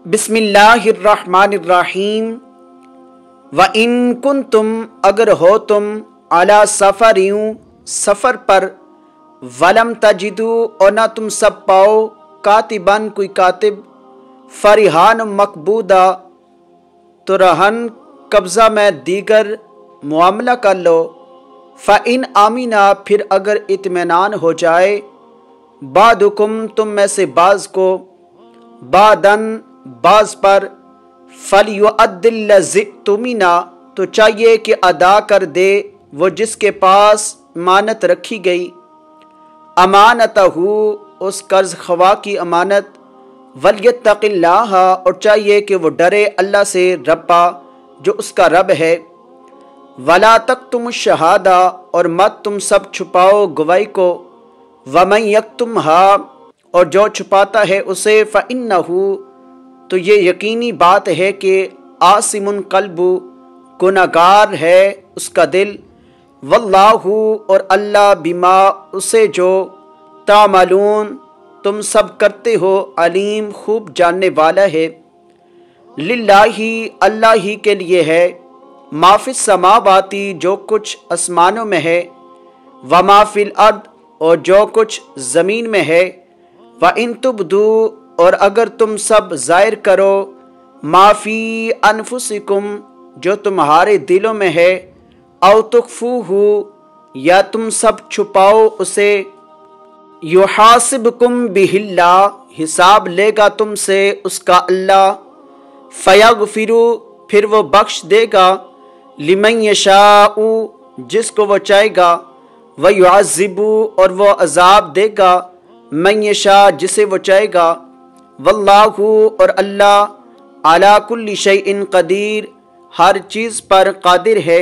بسم اللہ الرحمن الرحیم وَإِن كُنتُم اگر ہو تم عَلَى سَفَرٍ سفر پر وَلَمْ تَجِدُوا اور نہ تم سب پاؤ کاتباً کوئی کاتب فَرِحَانٌ مَقْبُودًا تو رہن قبضہ میں دیگر معاملہ کر لو فَإِنْ آمِنَا پھر اگر اطمینان ہو جائے بعضکم تم میں سے بعض کو بعضاً بعض پر فَلْيُؤَدِّ الَّذِي اؤْتُمِنَ تو چاہیے کہ ادا کر دے وہ جس کے پاس امانت رکھی گئی امانتہ اس قرض خواہ کی امانت وَلْيَتَّقِ اللَّهَ اور چاہیے کہ وہ ڈرے اللہ سے ربا جو اس کا رب ہے وَلَا تَكْتُمُوا الشَّهَادَةَ اور مت تم سب چھپاؤ گواہی کو وَمَن يَكْتُمْهَا اور جو چھپاتا ہے اسے فَإِنَّهُ تو یہ یقینی بات ہے کہ آثم قلب گناہگار ہے اس کا دل واللہ اور اللہ بما اسے جو تعملون تم سب کرتے ہو علیم خوب جاننے والا ہے للہ اللہ ہی کے لیے ہے ما فی السماواتی جو کچھ آسمانوں میں ہے وما فی الارض اور جو کچھ زمین میں ہے وَإِن تُبْدُوا اور اگر تم سب ظاہر کرو ما فی انفسکم جو تمہارے دلوں میں ہے او تخفوہ یا تم سب چھپاؤ اسے یحاسبکم بہ اللہ حساب لے گا تم سے اس کا اللہ فیغفر پھر وہ بخش دے گا لمن یشاء جس کو وہ چاہے گا ویعذب اور وہ عذاب دے گا من یشاء جسے وہ چاہے گا واللہ اور اللہ علی کل شیء قدیر ہر چیز پر قادر ہے